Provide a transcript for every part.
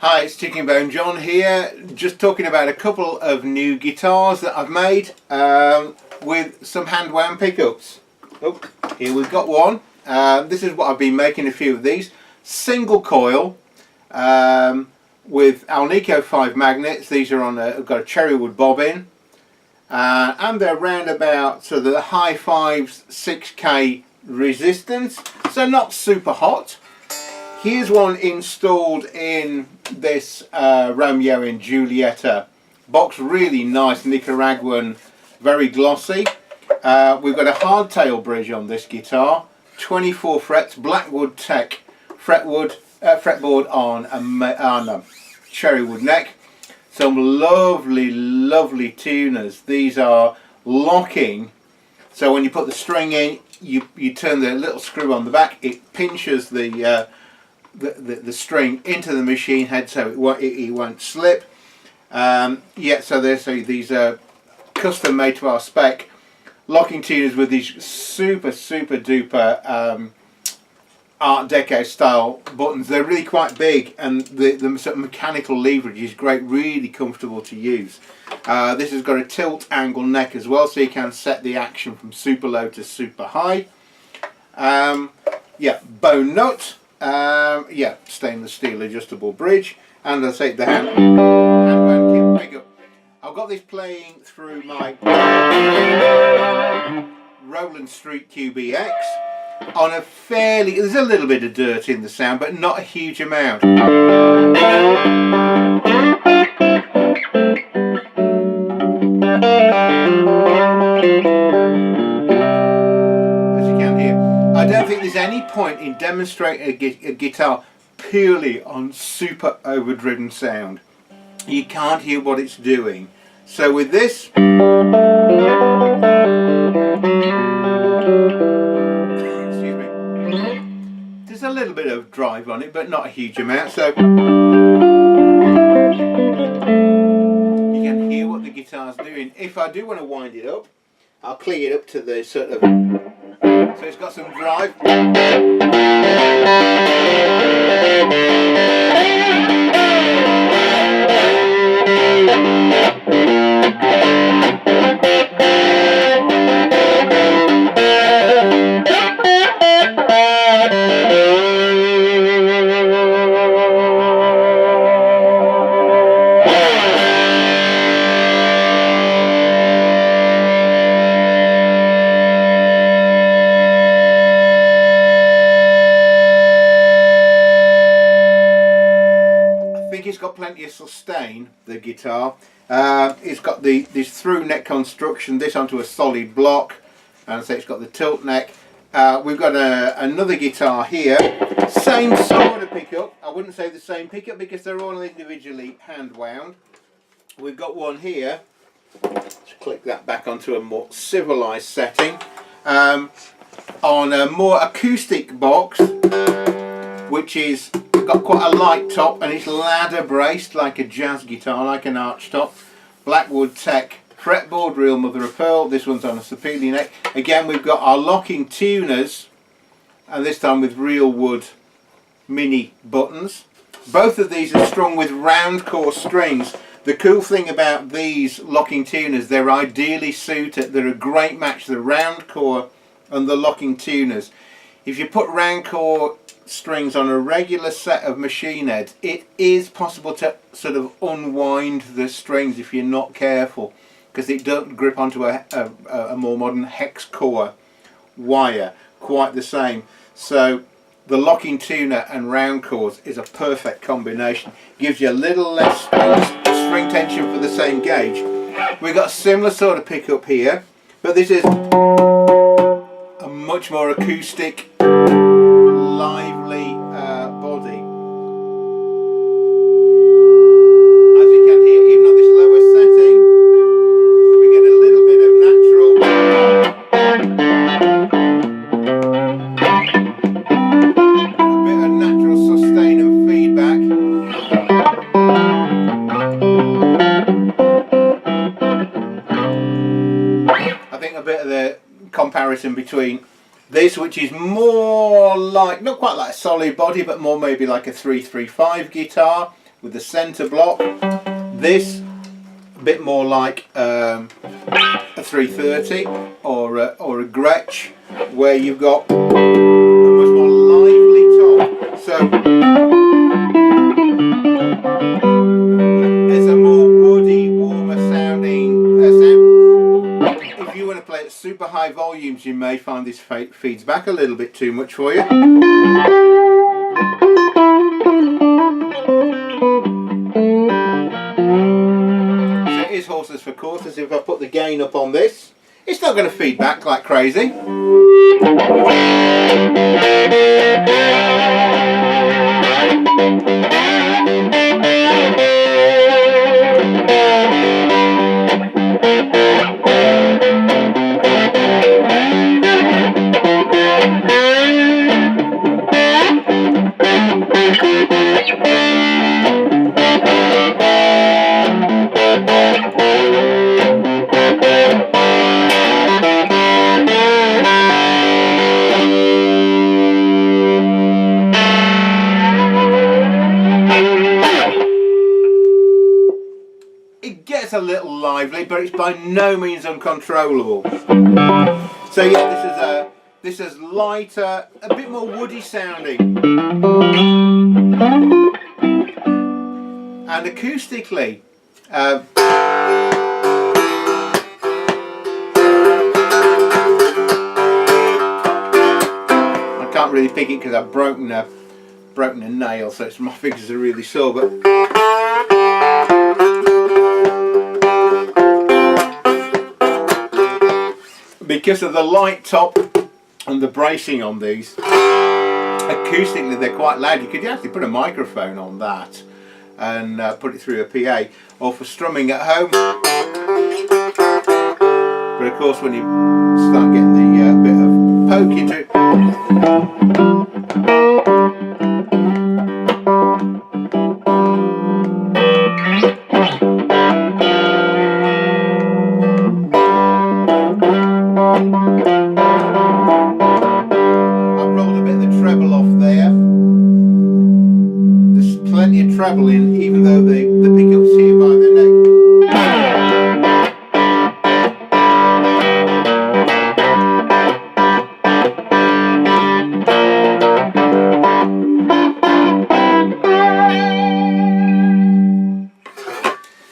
Hi, it's Chickenbone John here, just talking about a couple of new guitars that I've made with some hand wound pickups. Oh, here we've got one. This is what I've been making a few of these. Single coil with Alnico 5 magnets. These are on I've got a cherry wood bobbin and they're around about so the high 5s, 6k resistance, so not super hot. Here's one installed in this Romeo and Julieta box, really nice Nicaraguan, very glossy. We've got a hardtail bridge on this guitar, 24 frets, Blackwood Tech fretboard on a cherry wood neck. Some lovely tuners. These are locking, so when you put the string in, you turn the little screw on the back, it pinches the string into the machine head so it won't slip. Yeah, so these are custom made to our spec locking tuners with these super duper Art Deco style buttons. They're really quite big, and the sort of mechanical leverage is great, really comfortable to use. This has got a tilt angle neck as well, so you can set the action from super low to super high. Yeah, bone nut. Yeah, stainless steel adjustable bridge, and I say the hand wound pickup. I've got this playing through my Roland Street QBX on a fairly, there's a little bit of dirt in the sound, but not a huge amount. As you can hear, I don't think there's any point in demonstrating a guitar purely on super overdriven sound. You can't hear what it's doing. So with this, excuse me, there's a little bit of drive on it, but not a huge amount. So you can hear what the guitar's doing. If I do want to wind it up, I'll clean it up to the sort of, so it's got some drive. It's got plenty of sustain, the guitar. It's got this through neck construction, this onto a solid block, and so it's got the tilt neck. We've got another guitar here, same sort of pickup. I wouldn't say the same pickup because they're all individually hand wound. We've got one here, let's click that back onto a more civilized setting, on a more acoustic box, which is got quite a light top, and it's ladder braced like a jazz guitar, like an arch top. Blackwood Tech fretboard, real mother of pearl. This one's on a sapele neck. Again, we've got our locking tuners, and this time with real wood mini buttons. Both of these are strung with round core strings. The cool thing about these locking tuners, they're ideally suited. They're a great match, the round core and the locking tuners. If you put round core strings on a regular set of machine heads, it is possible to sort of unwind the strings if you're not careful, because it doesn't grip onto a more modern hex core wire quite the same. So the locking tuner and round cores is a perfect combination. Gives you a little less string tension for the same gauge. We've got a similar sort of pickup here, but this is a much more acoustic, lively body. As you can hear, even on this lower setting, we get a little bit of natural sustain and feedback. I think a bit of the comparison between this, which is more like, not quite like a solid body, but more maybe like a 335 guitar, with the centre block. This a bit more like a 330 or a Gretsch, where you've got a much more lively top. So it's a more woody, warmer sounding sound. If you want to play at super high volumes, you may find this feeds back a little bit too much for you. Is horses for courses. If I put the gain up on this, it's not going to feed back like crazy. A little lively, but it's by no means uncontrollable. So yeah, this is lighter, a bit more woody sounding, and acoustically I can't really pick it because I've broken a nail, so my fingers are really sore, but because of the light top and the bracing on these, acoustically they're quite loud. You could actually put a microphone on that and put it through a PA, or for strumming at home. But of course when you start getting the bit of poke into it, treble in, even though the pickup's here by the neck.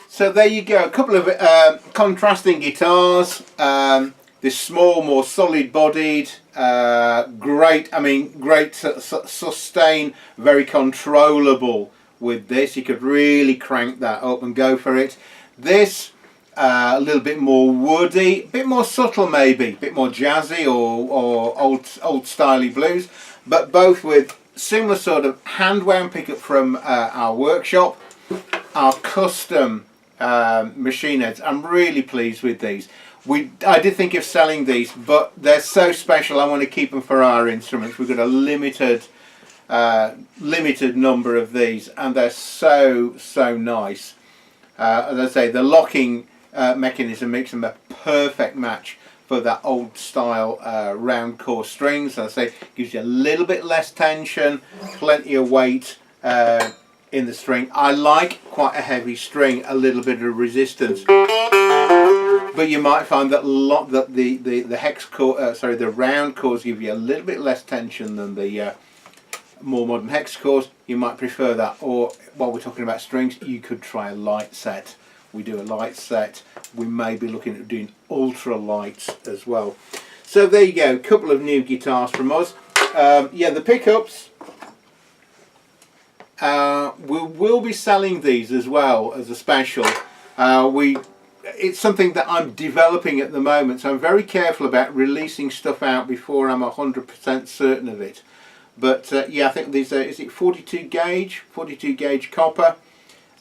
So there you go, a couple of contrasting guitars. This small, more solid bodied, great sustain, very controllable. With this, you could really crank that up and go for it. This, a little bit more woody, a bit more subtle maybe, a bit more jazzy or old styly blues, but both with similar sort of hand wound pickup from our workshop, our custom machine heads. I'm really pleased with these. I did think of selling these, but they're so special. I want to keep them for our instruments. We've got a limited number of these, and they're so nice. As I say, the locking mechanism makes them a perfect match for that old style round core strings. As I say, gives you a little bit less tension, plenty of weight in the string. I like quite a heavy string, a little bit of resistance, but you might find that the hex core, the round cores give you a little bit less tension than the more modern hex cores. You might prefer that, or while we're talking about strings, you could try a light set. We do a light set. We may be looking at doing ultra lights as well. So there you go, a couple of new guitars from us. Yeah, the pickups, we will be selling these as well as a special. It's something that I'm developing at the moment, so I'm very careful about releasing stuff out before I'm 100% certain of it. But yeah, I think these are, is it 42 gauge copper.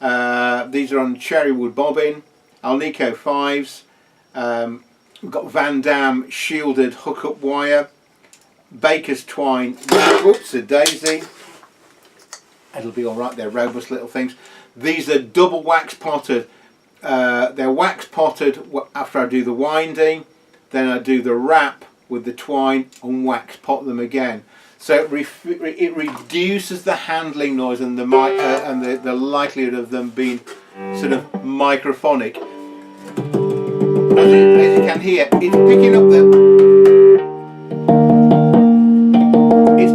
These are on cherrywood bobbin, Alnico 5s. We've got Van Dam shielded hookup wire, Baker's twine, whoops, a daisy. It'll be alright, they're robust little things. These are double wax potted. They're wax potted after I do the winding, then I do the wrap with the twine and wax pot them again. so it reduces the handling noise and the likelihood of them being sort of microphonic. As you can hear, it's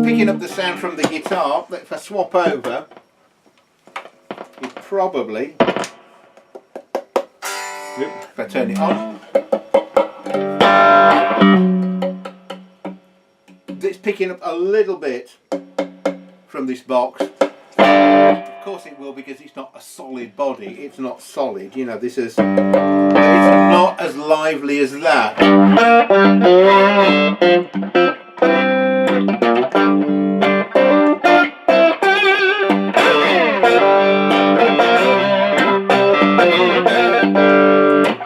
picking up the sound from the guitar. If I swap over, it probably, if I turn it on, it's picking up a little bit from this box. Of course it will, because it's not a solid body. It's not solid, you know. This is, it's not as lively as that.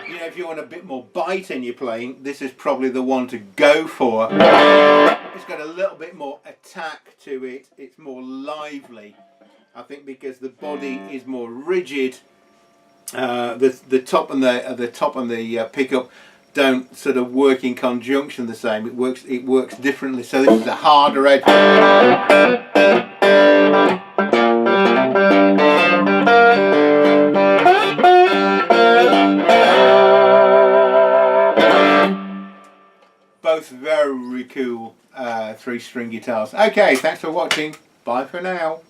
You know, if you want a bit more bite in your playing, this is probably the one to go for. It's got a little bit more attack to it. It's more lively, I think, because the body is more rigid. The top and the pickup don't sort of work in conjunction the same. It works differently. So this is a harder edge. Both very cool 3-string guitars. Okay, thanks for watching. Bye for now.